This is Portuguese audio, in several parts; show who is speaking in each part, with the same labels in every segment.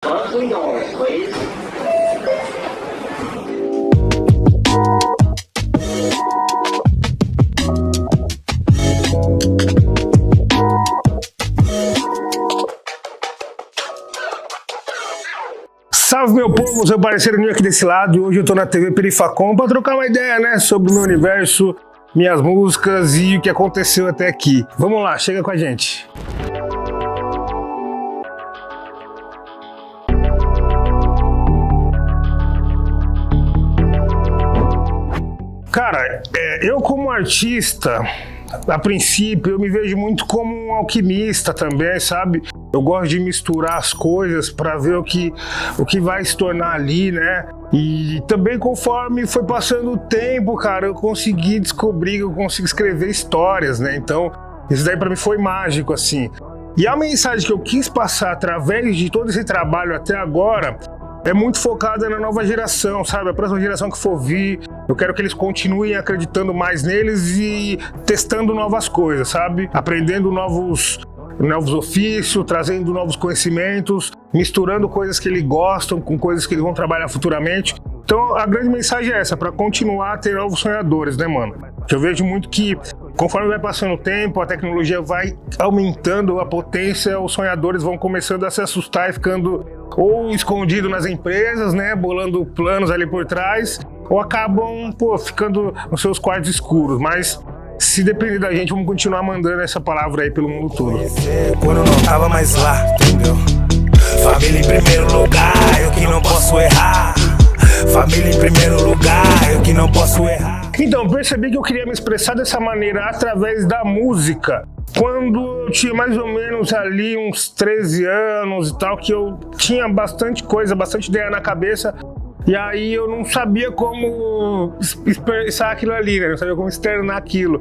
Speaker 1: Monthly doors, please.
Speaker 2: Salve, meu povo, seu parceiro aqui desse lado, e hoje eu tô na TV Perifacom pra trocar uma ideia, né, sobre o meu universo, minhas músicas e o que aconteceu até aqui. Vamos lá, chega com a gente. Cara, eu como artista, a princípio, eu me vejo muito como um alquimista também, sabe? Eu gosto de misturar as coisas para ver o que vai se tornar ali, né? E também conforme foi passando o tempo, cara, eu consegui descobrir que eu consigo escrever histórias, né? Então, isso daí para mim foi mágico, assim. E a mensagem que eu quis passar através de todo esse trabalho até agora é muito focada na nova geração, sabe? A próxima geração que for vir, eu quero que eles continuem acreditando mais neles e testando novas coisas, sabe? Aprendendo novos ofícios, trazendo novos conhecimentos, misturando coisas que eles gostam com coisas que eles vão trabalhar futuramente. Então a grande mensagem é essa, para continuar a ter novos sonhadores, né, mano? Que eu vejo muito que conforme vai passando o tempo, a tecnologia vai aumentando a potência, os sonhadores vão começando a se assustar e ficando ou escondido nas empresas, né, bolando planos ali por trás, ou acabam, ficando nos seus quartos escuros. Mas se depender da gente, vamos continuar mandando essa palavra aí pelo mundo todo.
Speaker 3: Quando não tava mais lá, entendeu? Família em primeiro lugar, eu que não posso errar. Família em primeiro lugar, eu que não posso errar.
Speaker 2: Então, percebi que eu queria me expressar dessa maneira através da música. Quando eu tinha mais ou menos ali uns 13 anos e tal, que eu tinha bastante coisa, bastante ideia na cabeça, e aí eu não sabia como expressar aquilo ali, né? Não sabia como externar aquilo.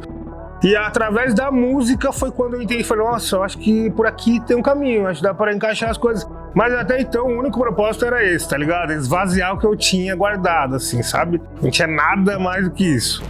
Speaker 2: E através da música foi quando eu entendi, falei, nossa, eu acho que por aqui tem um caminho, acho que dá para encaixar as coisas. Mas até então o único propósito era esse, tá ligado? Esvaziar o que eu tinha guardado, assim, sabe? Não tinha nada mais do que isso.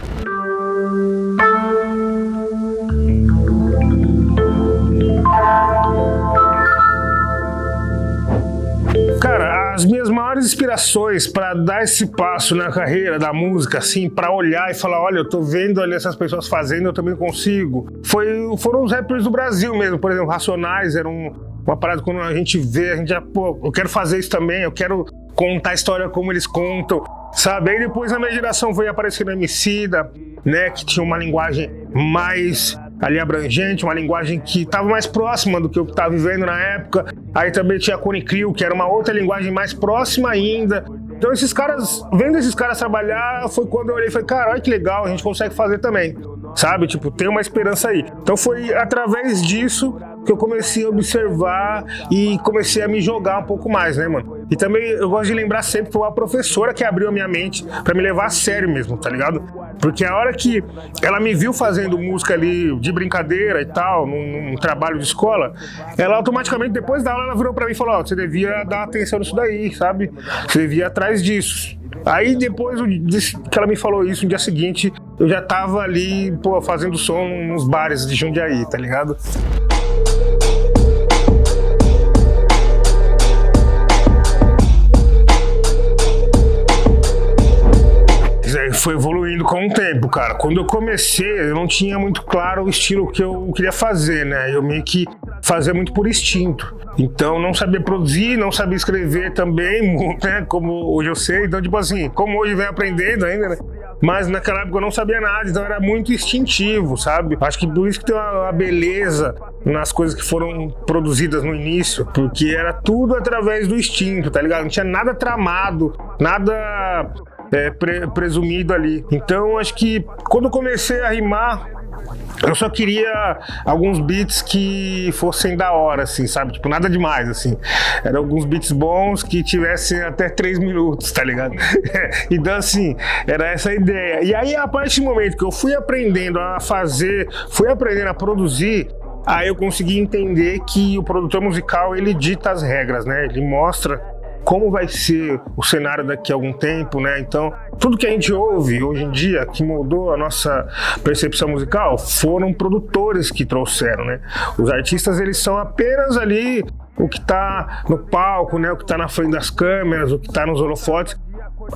Speaker 2: Cara, as minhas maiores inspirações para dar esse passo na carreira da música, assim, para olhar e falar, olha, eu tô vendo ali essas pessoas fazendo, eu também consigo, foram os rappers do Brasil mesmo. Por exemplo, Racionais era uma parada, quando a gente vê, a gente já, eu quero fazer isso também, eu quero contar a história como eles contam, sabe? Aí depois na minha geração veio aparecendo Emicida, né, que tinha uma linguagem mais ali abrangente, uma linguagem que estava mais próxima do que eu estava vivendo na época. Aí também tinha a Cone Crew, que era uma outra linguagem mais próxima ainda. Então esses caras, vendo esses caras trabalhar, foi quando eu olhei e falei, cara, olha que legal, a gente consegue fazer também, sabe? Tipo, tem uma esperança aí. Então foi através disso que eu comecei a observar e comecei a me jogar um pouco mais, né, mano? E também eu gosto de lembrar sempre, foi uma professora que abriu a minha mente pra me levar a sério mesmo, tá ligado? Porque a hora que ela me viu fazendo música ali de brincadeira e tal, num trabalho de escola, ela automaticamente, depois da aula, ela virou pra mim e falou, você devia dar atenção nisso daí, sabe? Você devia ir atrás disso. Aí depois que ela me falou isso, no dia seguinte, eu já tava ali, fazendo som nos bares de Jundiaí, tá ligado? Foi evoluindo com o tempo, cara. Quando eu comecei, eu não tinha muito claro o estilo que eu queria fazer, né? Eu meio que fazia muito por instinto. Então, não sabia produzir, não sabia escrever também, né? Como hoje eu sei. Então, tipo assim, como hoje vem aprendendo ainda, né? Mas naquela época eu não sabia nada, então era muito instintivo, sabe? Acho que por isso que tem uma beleza nas coisas que foram produzidas no início, porque era tudo através do instinto, tá ligado? Não tinha nada tramado, nada presumido ali. Então acho que quando eu comecei a rimar, eu só queria alguns beats que fossem da hora, assim, sabe? Tipo, nada demais, assim. Eram alguns beats bons que tivessem até 3 minutos, tá ligado? Então, assim, era essa a ideia. E aí, a partir do momento que eu fui aprendendo a fazer, fui aprendendo a produzir, aí eu consegui entender que o produtor musical, ele dita as regras, né? Ele mostra como vai ser o cenário daqui a algum tempo, né? Então, tudo que a gente ouve hoje em dia, que mudou a nossa percepção musical, foram produtores que trouxeram, né? Os artistas, eles são apenas ali o que tá no palco, né? O que tá na frente das câmeras, o que tá nos holofotes.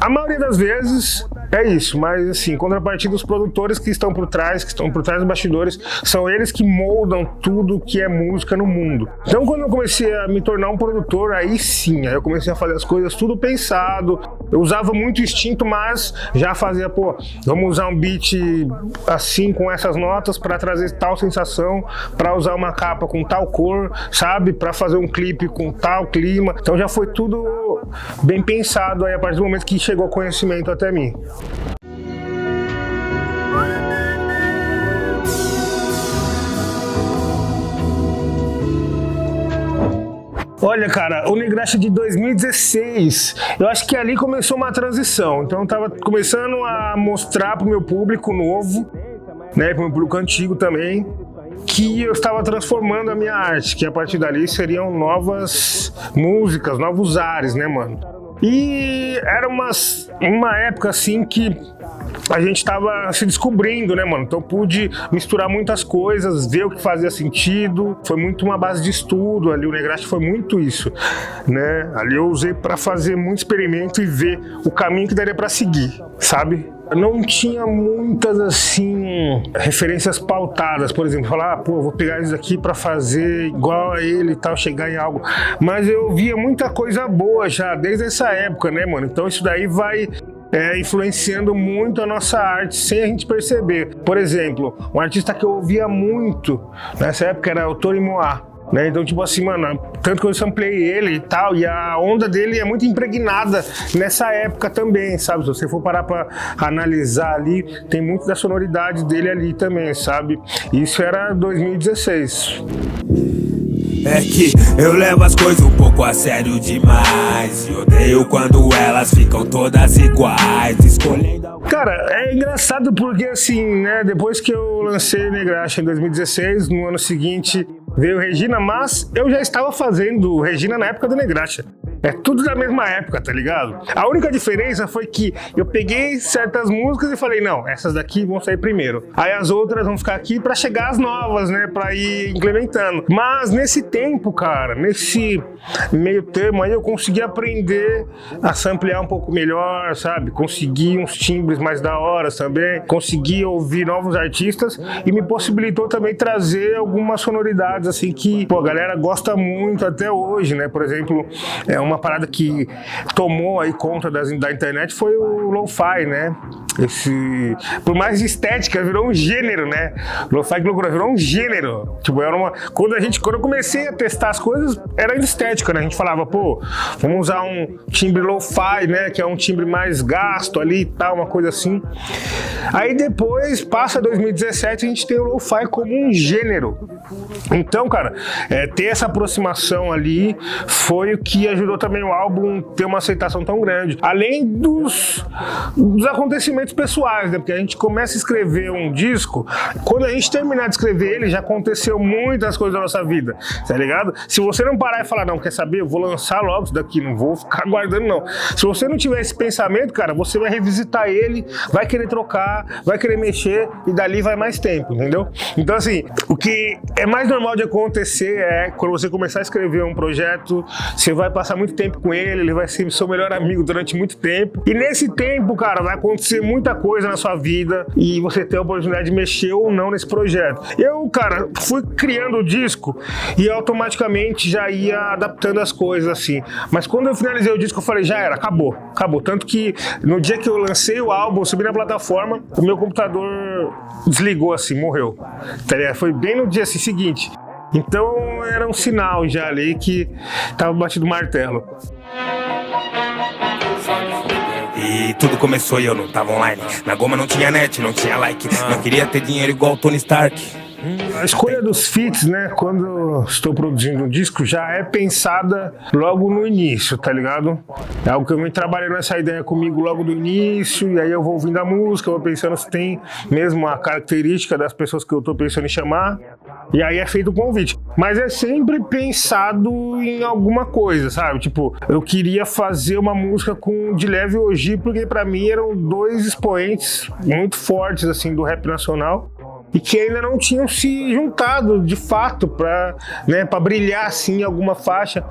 Speaker 2: A maioria das vezes é isso, mas assim, contrapartida dos produtores que estão por trás dos bastidores, são eles que moldam tudo que é música no mundo. Então quando eu comecei a me tornar um produtor, aí sim, aí eu comecei a fazer as coisas tudo pensado. Eu usava muito instinto, mas já fazia, vamos usar um beat assim, com essas notas, para trazer tal sensação, para usar uma capa com tal cor, sabe? Para fazer um clipe com tal clima. Então já foi tudo bem pensado aí a partir do momento que chegou o conhecimento até mim. Olha, cara, o Negrasha de 2016, eu acho que ali começou uma transição. Então eu tava começando a mostrar pro meu público novo, né, pro meu público antigo também, que eu estava transformando a minha arte, que a partir dali seriam novas músicas, novos ares, né, mano? E era uma época assim que a gente estava se descobrindo, né, mano? Então eu pude misturar muitas coisas, ver o que fazia sentido. Foi muito uma base de estudo ali, o Negrasha foi muito isso, né? Ali eu usei para fazer muito experimento e ver o caminho que daria para seguir, sabe? Não tinha muitas, assim, referências pautadas, por exemplo, falar, eu vou pegar isso aqui pra fazer igual a ele e tal, chegar em algo. Mas eu via muita coisa boa já, desde essa época, né, mano? Então isso daí vai influenciando muito a nossa arte, sem a gente perceber. Por exemplo, um artista que eu ouvia muito nessa época era o Tony Moá. Né? Então, tipo assim, mano, tanto que eu samplei ele e tal, e a onda dele é muito impregnada nessa época também, sabe? Se você for parar pra analisar ali, tem muito da sonoridade dele ali também, sabe? Isso era 2016.
Speaker 3: É que eu levo as coisas um pouco a sério demais e odeio quando elas ficam todas iguais, escolhendo...
Speaker 2: Cara, é engraçado porque assim, né, depois que eu lancei Negrasha em 2016, no ano seguinte veio Regina, mas eu já estava fazendo Regina na época do Negrasha. É tudo da mesma época, tá ligado? A única diferença foi que eu peguei certas músicas e falei, não, essas daqui vão sair primeiro. Aí as outras vão ficar aqui pra chegar as novas, né? Pra ir implementando. Mas nesse tempo, cara, nesse meio termo aí eu consegui aprender a samplear um pouco melhor, sabe? Consegui uns timbres mais da hora também. Consegui ouvir novos artistas e me possibilitou também trazer algumas sonoridades assim que, a galera gosta muito até hoje, né? Por exemplo, uma parada que tomou aí conta da internet foi o lo-fi, né? Por mais estética, virou um gênero, né? Lo-fi, que loucura, virou um gênero. Tipo, quando eu comecei a testar as coisas, era estética, né? A gente falava, vamos usar um timbre lo-fi, né? Que é um timbre mais gasto ali e tal, uma coisa assim. Aí depois, passa 2017, a gente tem o lo-fi como um gênero. Então, cara, ter essa aproximação ali foi o que ajudou também o álbum ter uma aceitação tão grande. Além dos acontecimentos pessoais, né? Porque a gente começa a escrever um disco, quando a gente terminar de escrever ele, já aconteceu muitas coisas da nossa vida, tá ligado? Se você não parar e falar, não, quer saber, eu vou lançar logo isso daqui, não vou ficar guardando, não. Se você não tiver esse pensamento, cara, você vai revisitar ele, vai querer trocar, vai querer mexer e dali vai mais tempo, entendeu? Então, assim, o que é mais normal de acontecer é quando você começar a escrever um projeto, você vai passar muito tempo com ele vai ser seu melhor amigo durante muito tempo. E nesse tempo, cara, vai acontecer muita coisa na sua vida e você tem a oportunidade de mexer ou não nesse projeto. Eu, cara, fui criando o disco e automaticamente já ia adaptando as coisas, assim. Mas quando eu finalizei o disco, eu falei, já era, acabou. Tanto que no dia que eu lancei o álbum, subi na plataforma, o meu computador desligou, assim, morreu. Foi bem no dia assim, seguinte. Então era um sinal já ali que tava batido o martelo.
Speaker 3: E tudo começou e eu não tava online. Na goma não tinha net, não tinha like. Não queria ter dinheiro igual o Tony Stark.
Speaker 2: A escolha dos feats, né, quando estou produzindo um disco, já é pensada logo no início, tá ligado? É algo que eu venho trabalhando essa ideia comigo logo do início, e aí eu vou ouvindo a música, eu vou pensando se tem mesmo a característica das pessoas que eu tô pensando em chamar, e aí é feito o convite. Mas é sempre pensado em alguma coisa, sabe? Tipo, eu queria fazer uma música com D-Level e Oji, porque pra mim eram dois expoentes muito fortes, assim, do rap nacional. e que ainda não tinham se juntado de fato para, né, para brilhar assim em alguma faixa.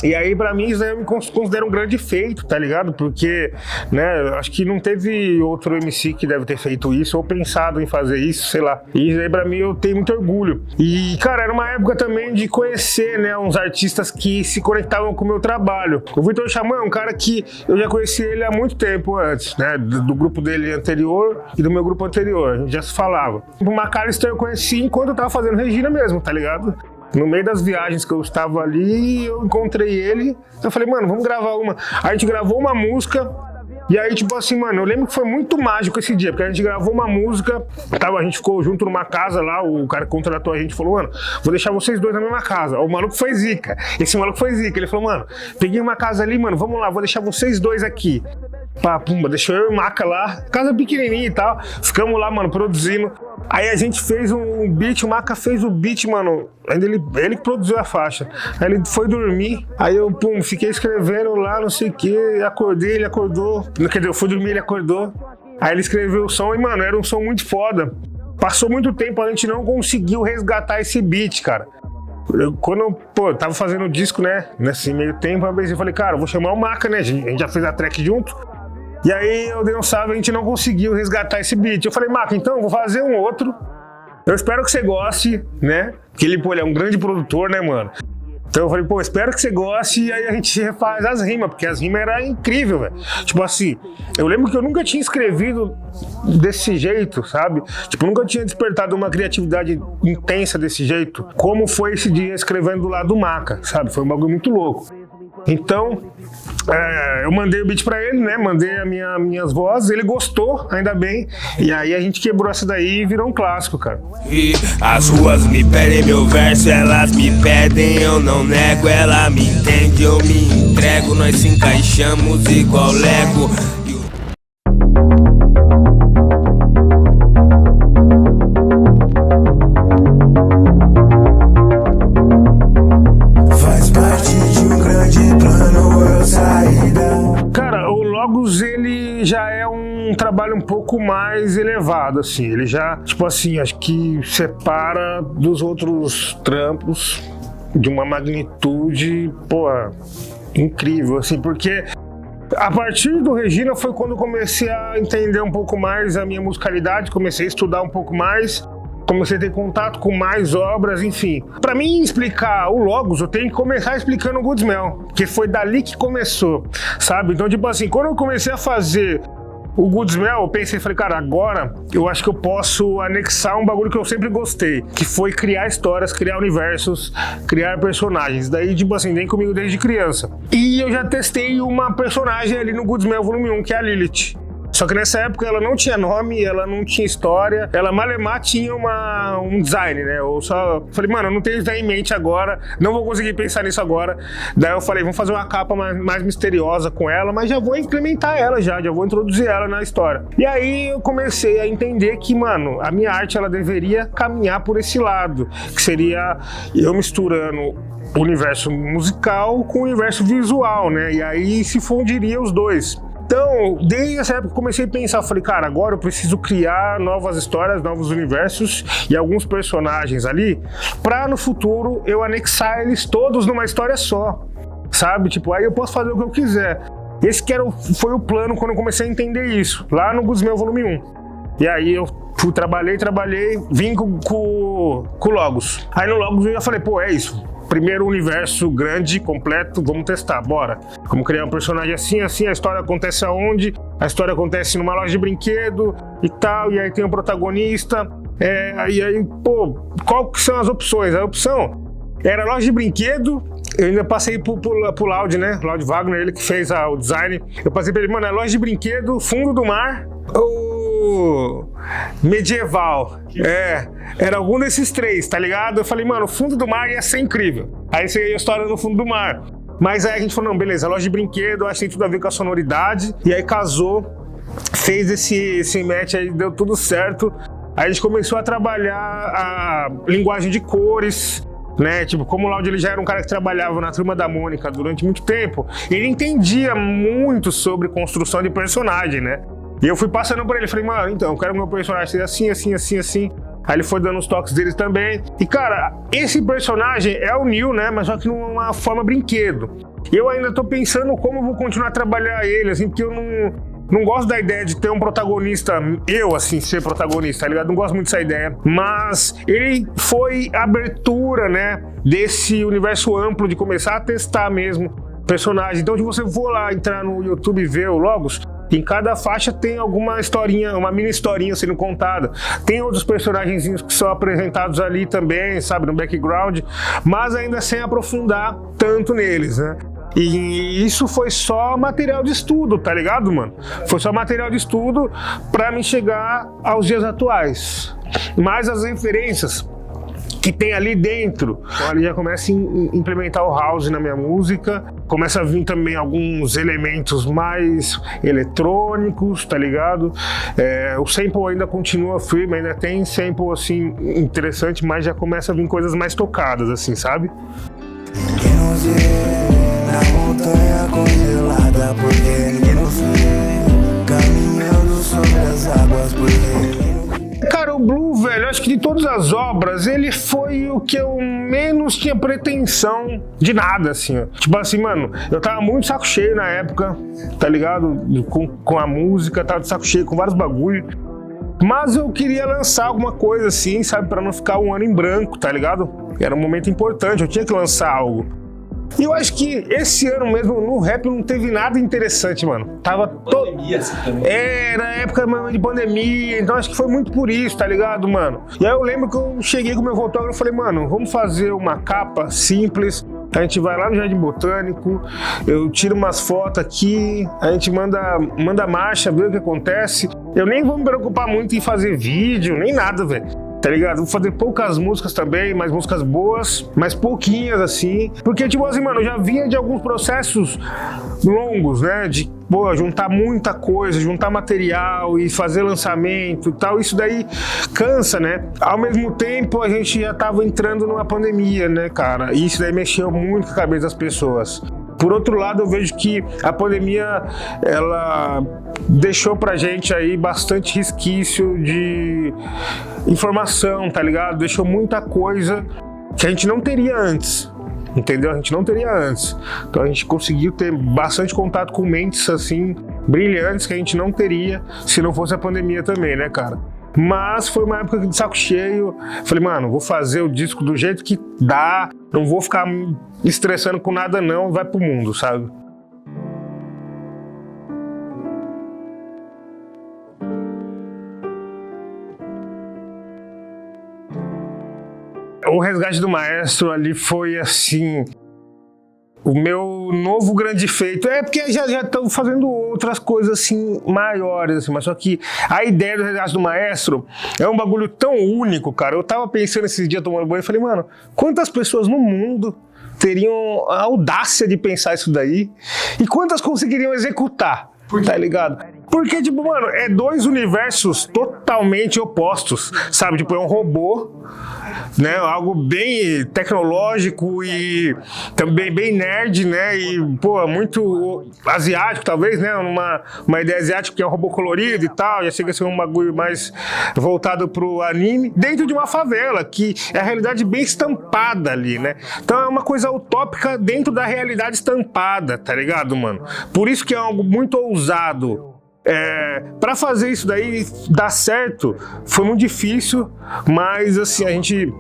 Speaker 2: E aí pra mim isso aí eu me considero um grande feito, tá ligado? Porque, né, acho que não teve outro MC que deve ter feito isso ou pensado em fazer isso, sei lá. E isso aí pra mim eu tenho muito orgulho. E, cara, era uma época também de conhecer, né, uns artistas que se conectavam com o meu trabalho. O Vitor Xamã é um cara que eu já conheci ele há muito tempo antes, né, do grupo dele anterior e do meu grupo anterior, a gente já se falava. O McAllister eu conheci enquanto eu tava fazendo Regina mesmo, tá ligado? No meio das viagens que eu estava ali, eu encontrei ele, eu falei, mano, vamos gravar uma. Aí a gente gravou uma música, e aí, tipo assim, mano, eu lembro que foi muito mágico esse dia, porque a gente gravou uma música, a gente ficou junto numa casa lá, o cara que contratou a gente falou, mano, vou deixar vocês dois na mesma casa. O maluco foi zica, esse maluco foi zica, ele falou, mano, peguei uma casa ali, mano, vamos lá, vou deixar vocês dois aqui. Pá, pumba, deixou eu e o Maca lá, casa pequenininha e tal, ficamos lá, mano, produzindo. Aí a gente fez um beat, o Maca fez o beat, mano, ainda ele que produziu a faixa. Aí ele foi dormir, aí eu, pum, fiquei escrevendo lá, não sei o que, acordei, ele acordou, quer dizer, eu fui dormir, ele acordou. Aí ele escreveu o som e, mano, era um som muito foda. Passou muito tempo, a gente não conseguiu resgatar esse beat, cara. Quando eu tava fazendo o disco, né, nesse meio tempo, eu falei, cara, eu vou chamar o Maca, né, a gente já fez a track junto. E aí eu dei um salve, a gente não conseguiu resgatar esse beat. Eu falei, Maca, então eu vou fazer um outro. Eu espero que você goste, né? Porque ele é um grande produtor, né, mano? Então eu falei, pô, espero que você goste. E aí a gente refaz as rimas, porque as rimas eram incríveis, velho. Tipo assim, eu lembro que eu nunca tinha escrevido desse jeito, sabe? Tipo, eu nunca tinha despertado uma criatividade intensa desse jeito. Como foi esse dia escrevendo do lado do Maca, sabe? Foi um bagulho muito louco. Então, eu mandei o beat pra ele, né? Mandei minhas vozes, ele gostou, ainda bem. E aí a gente quebrou essa daí e virou um clássico, cara.
Speaker 3: E as ruas me pedem meu verso, elas me pedem, eu não nego. Ela me entende, eu me entrego, nós se encaixamos igual Lego.
Speaker 2: Ele já é um trabalho um pouco mais elevado, assim, ele já, tipo assim, acho que separa dos outros trampos de uma magnitude, pô, incrível, assim, porque a partir do Regina foi quando eu comecei a entender um pouco mais a minha musicalidade, comecei a estudar um pouco mais, comecei a ter contato com mais obras, enfim. Pra mim explicar o Logos, eu tenho que começar explicando o Goodsmell, que foi dali que começou, sabe? Então, tipo assim, quando eu comecei a fazer o Goodsmell, eu pensei, falei, cara, agora eu acho que eu posso anexar um bagulho que eu sempre gostei, que foi criar histórias, criar universos, criar personagens. Daí, tipo assim, vem comigo desde criança. E eu já testei uma personagem ali no Goodsmell Volume 1, que é a Lilith. Só que nessa época ela não tinha nome, ela não tinha história, ela malemar tinha um design, né? Eu só falei, mano, eu não tenho isso em mente agora, não vou conseguir pensar nisso agora. Daí eu falei, vamos fazer uma capa mais misteriosa com ela, mas já vou implementar ela já vou introduzir ela na história. E aí eu comecei a entender que, mano, a minha arte ela deveria caminhar por esse lado, que seria eu misturando o universo musical com o universo visual, né? E aí se fundiria os dois. Então, desde essa época eu comecei a pensar, falei, cara, agora eu preciso criar novas histórias, novos universos e alguns personagens ali, pra no futuro eu anexar eles todos numa história só, sabe? Tipo, aí eu posso fazer o que eu quiser. Esse foi o plano quando eu comecei a entender isso, lá no Goodsmell Volume 1. E aí eu trabalhei, vim com o Logos. Aí no Logos eu já falei, pô, é isso. Primeiro universo grande, completo, vamos testar, bora. Vamos criar um personagem assim, a história acontece aonde? A história acontece numa loja de brinquedo e tal, e aí tem um protagonista. E aí, pô, qual que são as opções? A opção era loja de brinquedo, eu ainda passei pro Loud, né? Loud Wagner, ele que fez o design. Eu passei pra ele, mano, é loja de brinquedo, fundo do mar ou medieval? Era algum desses três, tá ligado? Eu falei, mano, fundo do mar ia ser incrível. Aí você ia a história no fundo do mar. Mas aí a gente falou, não, beleza, loja de brinquedo, acho que tem tudo a ver com a sonoridade. E aí casou, fez esse match aí, deu tudo certo. Aí a gente começou a trabalhar a linguagem de cores, né? Tipo, como o Loud ele já era um cara que trabalhava na Turma da Mônica durante muito tempo, ele entendia muito sobre construção de personagem, né? E eu fui passando por ele, falei, mano, então, eu quero meu personagem ser assim, assim, assim, assim. Aí ele foi dando os toques dele também. E, cara, esse personagem é o Neo, né? Mas só que numa forma brinquedo. Eu ainda tô pensando como eu vou continuar a trabalhar ele, assim, porque eu não gosto da ideia de ter um protagonista, eu, assim, ser protagonista, tá ligado? Não gosto muito dessa ideia. Mas ele foi a abertura, né, desse universo amplo de começar a testar mesmo personagem. Então, se você for lá entrar no YouTube e ver o Logos, em cada faixa tem alguma historinha, uma mini historinha sendo contada. Tem outros personagenzinhos que são apresentados ali também, sabe, no background, mas ainda sem aprofundar tanto neles, né? E isso foi só material de estudo, tá ligado, mano? Foi só material de estudo pra me chegar aos dias atuais. Mas as referências que tem ali dentro, então ali já começa a implementar o house na minha música, começa a vir também alguns elementos mais eletrônicos, tá ligado? O sample ainda continua firme, ainda tem sample assim interessante, mas já começa a vir coisas mais tocadas, assim, sabe?
Speaker 3: Na montanha congelada, porque ninguém nos vê, caminhando sobre as águas, porque...
Speaker 2: Cara, o Blue, velho, acho que de todas as obras, ele foi o que eu menos tinha pretensão de nada, assim, ó. Tipo assim, mano, eu tava muito saco cheio na época, tá ligado? Com a música, tava de saco cheio com vários bagulho. Mas eu queria lançar alguma coisa assim, sabe? Pra não ficar um ano em branco, tá ligado? Era um momento importante, eu tinha que lançar algo. E eu acho que esse ano mesmo no rap não teve nada interessante, mano. Tava
Speaker 1: pandemia, assim, também.
Speaker 2: Era época de pandemia, então acho que foi muito por isso, tá ligado, mano? E aí eu lembro que eu cheguei com o meu fotógrafo e falei, mano, vamos fazer uma capa simples. A gente vai lá no Jardim Botânico, eu tiro umas fotos aqui, a gente manda marcha, vê o que acontece. Eu nem vou me preocupar muito em fazer vídeo, nem nada, velho. Tá ligado? Vou fazer poucas músicas também, mas músicas boas, mas pouquinhas assim. Porque, tipo assim, mano, eu já vinha de alguns processos longos, né? De, pô, juntar muita coisa, juntar material e fazer lançamento e tal. Isso daí cansa, né? Ao mesmo tempo, a gente já tava entrando numa pandemia, né, cara? E isso daí mexeu muito com a cabeça das pessoas. Por outro lado, eu vejo que a pandemia, ela deixou pra gente aí bastante resquício de informação, tá ligado? Deixou muita coisa que a gente não teria antes, entendeu? A gente não teria antes. Então a gente conseguiu ter bastante contato com mentes, assim, brilhantes que a gente não teria se não fosse a pandemia também, né, cara? Mas foi uma época de saco cheio. Falei, mano, vou fazer o disco do jeito que dá, não vou ficar me estressando com nada não, vai pro mundo, sabe? O Resgate do Maestro ali foi assim... O meu novo grande feito é porque já estão fazendo outras coisas assim maiores, assim, mas só que a ideia do Resgate do Maestro é um bagulho tão único, cara. Eu tava pensando esses dias tomando banho e falei, mano, quantas pessoas no mundo teriam a audácia de pensar isso daí e quantas conseguiriam executar, tá ligado? Porque, tipo, mano, é dois universos totalmente opostos, sabe? Tipo, é um robô, né? Algo bem tecnológico e também bem nerd, né? E, pô, muito asiático, talvez, né? Uma ideia asiática que é um robô colorido e tal, já chega a ser um bagulho mais voltado pro anime, dentro de uma favela, que é a realidade bem estampada ali, né? Então é uma coisa utópica dentro da realidade estampada, tá ligado, mano? Por isso que é algo muito ousado. Pra fazer isso daí dar certo foi muito difícil, mas assim, a gente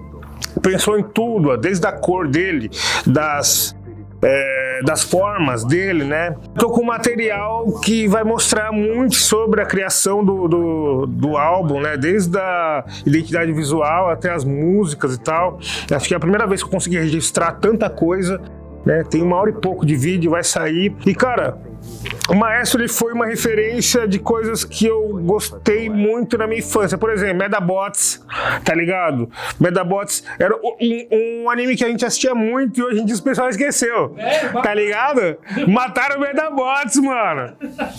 Speaker 2: pensou em tudo, desde a cor dele, das formas dele, né? Tô com material que vai mostrar muito sobre a criação do álbum, né? Desde a identidade visual até as músicas e tal. Acho que é a primeira vez que eu consegui registrar tanta coisa, né? Tem 1 hora e pouco de vídeo, vai sair. E, cara, o Maestro ele foi uma referência de coisas que eu gostei muito na minha infância. Por exemplo, Medabots, tá ligado? Medabots era um anime que a gente assistia muito e hoje em dia os pessoal esqueceu, tá ligado? Mataram o Medabots, mano.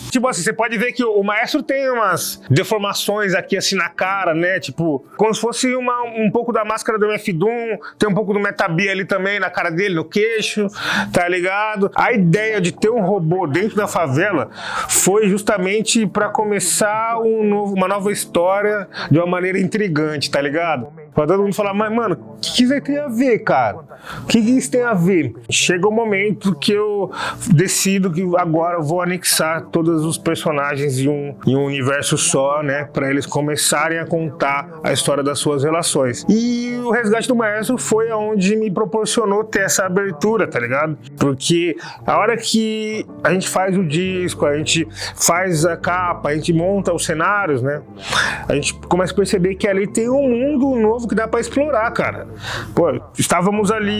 Speaker 2: Tipo assim, você pode ver que o Maestro tem umas deformações aqui assim na cara, né? Tipo, como se fosse um pouco da máscara do MF Doom, tem um pouco do Metabee ali também na cara dele, no queixo, tá ligado? A ideia de ter um robô dentro dentro da favela foi justamente para começar uma nova história de uma maneira intrigante, tá ligado? Pra todo mundo falar, mas mano, o que isso aí tem a ver, cara? O que isso tem a ver? Chega o momento que eu decido que agora eu vou anexar todos os personagens em um universo só, né? Pra eles começarem a contar a história das suas relações. E o Resgate do Maestro foi aonde me proporcionou ter essa abertura, tá ligado? Porque a hora que a gente faz o disco, a gente faz a capa, a gente monta os cenários, né? A gente começa a perceber que ali tem um mundo novo que dá pra explorar, cara. Pô, estávamos ali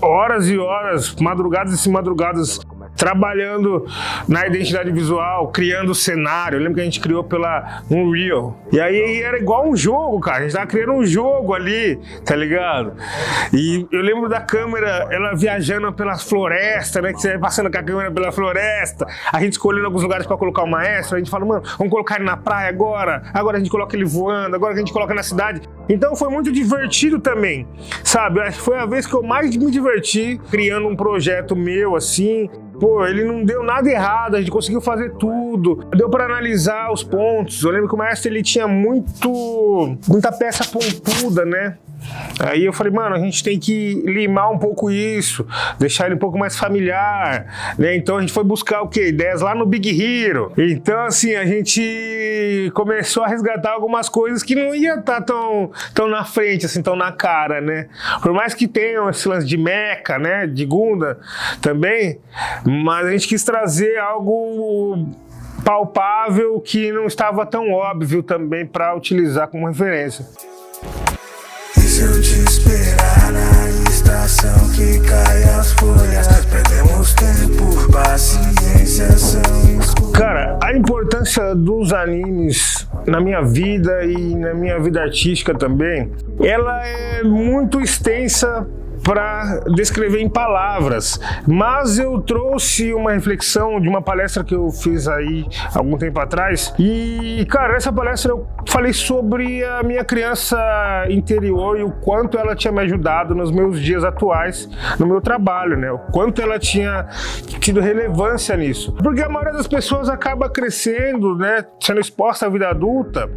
Speaker 2: horas e horas, madrugadas e madrugadas, trabalhando na identidade visual, criando cenário. Eu lembro que a gente criou pela Unreal. E aí era igual um jogo, cara. A gente tava criando um jogo ali, tá ligado? E eu lembro da câmera, ela viajando pela floresta, né? Que você vai passando com a câmera pela floresta. A gente escolhendo alguns lugares pra colocar o maestro. A gente fala, mano, vamos colocar ele na praia agora. Agora a gente coloca ele voando. Agora a gente coloca na cidade. Então foi muito divertido também, sabe? Acho que foi a vez que eu mais me diverti criando um projeto meu, assim. Pô, ele não deu nada errado, a gente conseguiu fazer tudo, deu pra analisar os pontos. Eu lembro que o maestro, ele tinha muita peça pontuda, né? Aí eu falei, mano, a gente tem que limar um pouco isso, deixar ele um pouco mais familiar, né? Então a gente foi buscar o quê? Ideias lá no Big Hero. Então, assim, a gente começou a resgatar algumas coisas que não ia estar tão na frente, assim, tão na cara, né? Por mais que tenham esse lance de Mecha, né? De Gundam também, mas a gente quis trazer algo palpável que não estava tão óbvio também para utilizar como referência.
Speaker 3: Se eu te esperar na estação que cai as folhas, perdemos tempo, paciência são escuras.
Speaker 2: Cara, a importância dos animes na minha vida e na minha vida artística também, ela é muito extensa para descrever em palavras, mas eu trouxe uma reflexão de uma palestra que eu fiz aí algum tempo atrás e, cara, essa palestra eu falei sobre a minha criança interior e o quanto ela tinha me ajudado nos meus dias atuais, no meu trabalho, né? O quanto ela tinha tido relevância nisso. Porque a maioria das pessoas acaba crescendo, né? Sendo exposta à vida adulta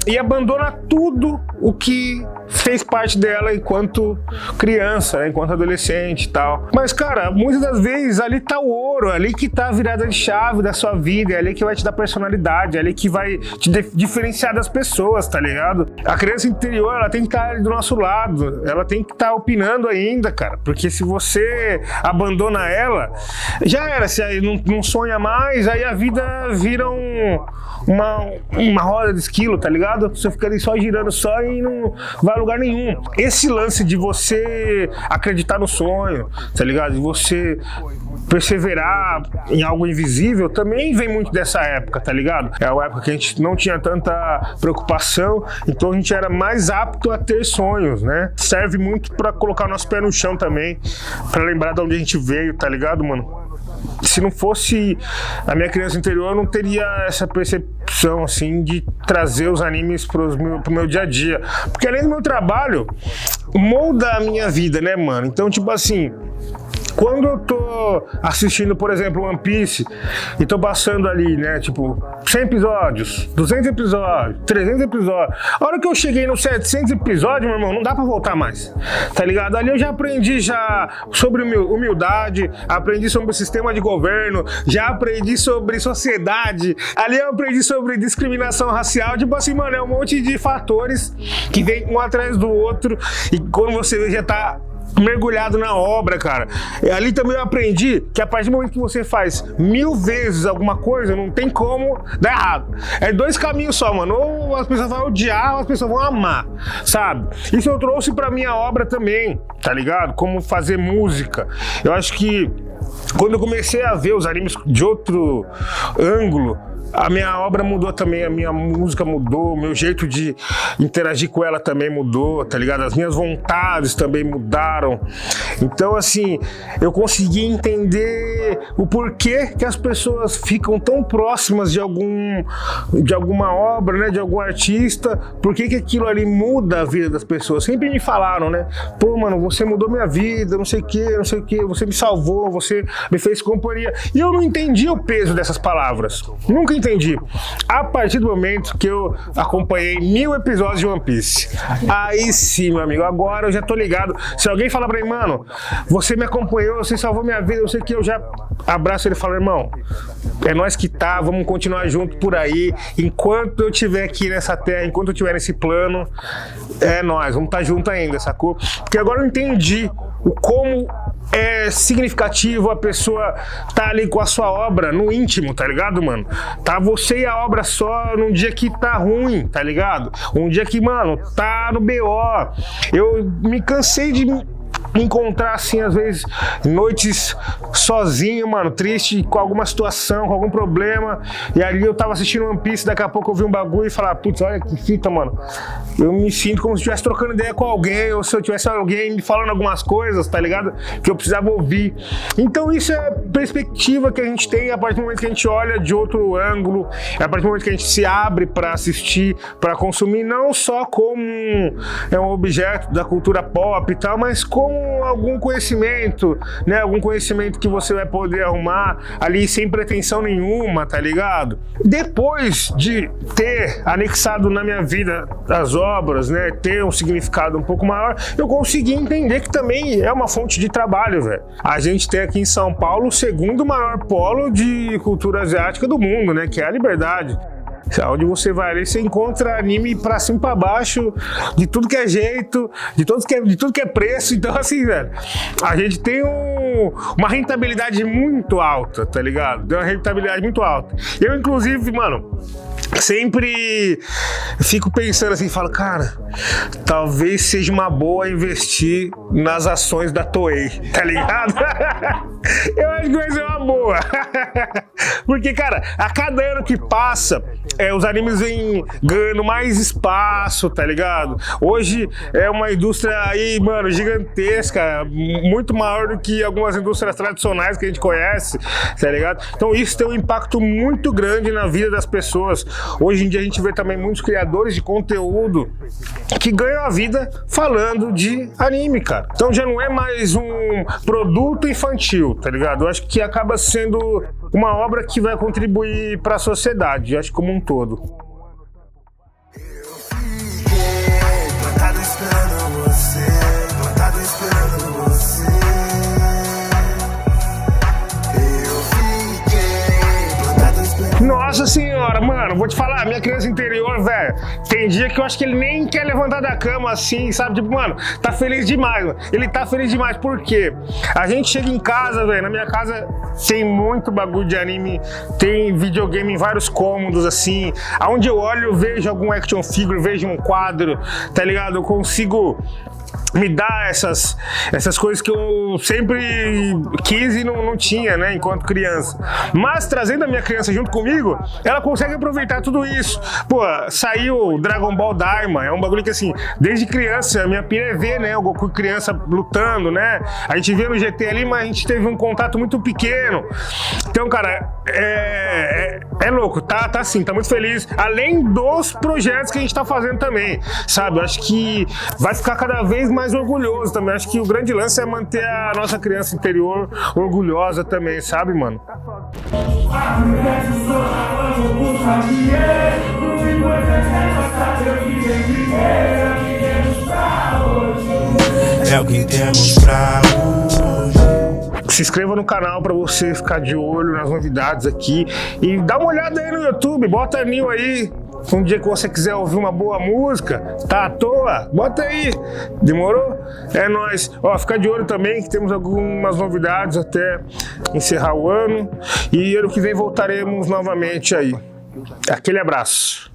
Speaker 2: e abandona tudo o que fez parte dela enquanto criança, né? Enquanto adolescente e tal. Mas, cara, muitas das vezes ali tá o ouro, ali que tá a virada de chave da sua vida, é ali que vai te dar personalidade, é ali que vai te diferenciar das pessoas, tá ligado? A criança interior, ela tem que estar ali do nosso lado, ela tem que estar opinando ainda, cara, porque se você abandona ela, já era, se aí não sonha mais, aí a vida vira uma roda de esquilo, tá ligado? Você fica ali só girando só e não vai a lugar nenhum. Esse lance de você acreditar no sonho, tá ligado? De você perseverar em algo invisível também vem muito dessa época, tá ligado? É uma época que a gente não tinha tanta preocupação, então a gente era mais apto a ter sonhos, né? Serve muito pra colocar o nosso pé no chão também, pra lembrar de onde a gente veio, tá ligado, mano? Se não fosse a minha criança interior, eu não teria essa percepção, assim, de trazer os animes pro meu dia a dia. Porque além do meu trabalho, molda a minha vida, né, mano? Então, tipo assim, quando eu tô assistindo, por exemplo, One Piece e tô passando ali, né, tipo, 100 episódios, 200 episódios, 300 episódios. A hora que eu cheguei nos 700 episódios, meu irmão, não dá pra voltar mais, tá ligado? Ali eu já aprendi sobre humildade, aprendi sobre o sistema de governo, já aprendi sobre sociedade, ali eu aprendi sobre discriminação racial, tipo assim, mano, é um monte de fatores que vem um atrás do outro e quando você já tá mergulhado na obra, cara. E ali também eu aprendi que a partir do momento que você faz 1000 vezes alguma coisa, não tem como dar errado. É dois caminhos só, mano. Ou as pessoas vão odiar, ou as pessoas vão amar, sabe? Isso eu trouxe pra minha obra também, tá ligado? Como fazer música. Eu acho que quando eu comecei a ver os animes de outro ângulo, A minha obra mudou também, a minha música mudou, o meu jeito de interagir com ela também mudou, tá ligado? As minhas vontades também mudaram. Então, assim, eu consegui entender o porquê que as pessoas ficam tão próximas de alguma obra, né? De algum artista, por que aquilo ali muda a vida das pessoas. Sempre me falaram, né? Pô, mano, você mudou minha vida, não sei o que, você me salvou, você me fez companhia. E eu não entendi o peso dessas palavras. Nunca entendi. A partir do momento que eu acompanhei 1000 episódios de One Piece. Aí sim, meu amigo, agora eu já tô ligado. Se alguém falar pra mim, mano, você me acompanhou, você salvou minha vida, não sei o que, eu já abraço ele e falo, irmão, é nós que tá, vamos continuar junto por aí. Enquanto eu estiver aqui nessa terra, enquanto eu estiver nesse plano, é nós, vamos estar junto ainda, sacou? Porque agora eu entendi o como é significativo a pessoa tá ali com a sua obra no íntimo, tá ligado, mano? Tá você e a obra só num dia que tá ruim, tá ligado? Um dia que, mano, tá no BO. Eu me cansei de me encontrar, assim, às vezes, noites sozinho, mano, triste com alguma situação, com algum problema, e ali eu tava assistindo One Piece, daqui a pouco eu vi um bagulho e falar, putz, olha que fita, mano, eu me sinto como se estivesse trocando ideia com alguém, ou se eu tivesse alguém me falando algumas coisas, tá ligado, que eu precisava ouvir. Então isso é perspectiva que a gente tem a partir do momento que a gente olha de outro ângulo, a partir do momento que a gente se abre pra assistir, pra consumir, não só como um objeto da cultura pop e tal, mas como algum conhecimento, né? Algum conhecimento que você vai poder arrumar ali sem pretensão nenhuma, tá ligado? Depois de ter anexado na minha vida as obras, né? Ter um significado um pouco maior, eu consegui entender que também é uma fonte de trabalho, velho. A gente tem aqui em São Paulo o segundo maior polo de cultura asiática do mundo, né? Que é a Liberdade. Onde você vai ali, você encontra anime pra cima e pra baixo, de tudo que é jeito, de tudo que é preço. Então, assim, velho, a gente tem uma rentabilidade muito alta, tá ligado? Tem uma rentabilidade muito alta. Eu, inclusive, mano, sempre fico pensando assim, falo, cara, talvez seja uma boa investir nas ações da Toei, tá ligado? Eu acho que vai ser uma boa. Porque, cara, a cada ano que passa, os animes vêm ganhando mais espaço, tá ligado? Hoje é uma indústria aí, mano, gigantesca, muito maior do que algumas indústrias tradicionais que a gente conhece, tá ligado? Então isso tem um impacto muito grande na vida das pessoas. Hoje em dia a gente vê também muitos criadores de conteúdo que ganham a vida falando de anime, cara. Então já não é mais um produto infantil, tá ligado? Eu acho que acaba sendo uma obra que vai contribuir para a sociedade, eu acho como um todo.
Speaker 3: Plantado esperando você, plantado esperando você.
Speaker 2: Nossa senhora, mano, vou te falar, minha criança interior, velho, tem dia que eu acho que ele nem quer levantar da cama assim, sabe? Tipo, mano, tá feliz demais, mano. Ele tá feliz demais, por quê? A gente chega em casa, velho, na minha casa tem muito bagulho de anime, tem videogame em vários cômodos, assim. Aonde eu olho, eu vejo algum action figure, vejo um quadro, tá ligado? Eu consigo me dá essas coisas que eu sempre quis e não tinha, né, enquanto criança. Mas trazendo a minha criança junto comigo, ela consegue aproveitar tudo isso. Pô, saiu Dragon Ball Daima, é um bagulho que assim, desde criança, a minha pira é ver, né, o Goku criança lutando, né, a gente via no GT ali, mas a gente teve um contato muito pequeno. Então, cara, é louco, tá assim, tá muito feliz, além dos projetos que a gente tá fazendo também, sabe, eu acho que vai ficar cada vez mais orgulhoso também. Acho que o grande lance é manter a nossa criança interior orgulhosa também, sabe, mano?
Speaker 3: É o que temos pra hoje.
Speaker 2: Se inscreva no canal para você ficar de olho nas novidades aqui e dá uma olhada aí no YouTube, bota a Nil aí. Um dia que você quiser ouvir uma boa música, tá à toa, bota aí, demorou? É nóis. Ó, fica de olho também que temos algumas novidades até encerrar o ano e ano que vem voltaremos novamente aí. Aquele abraço.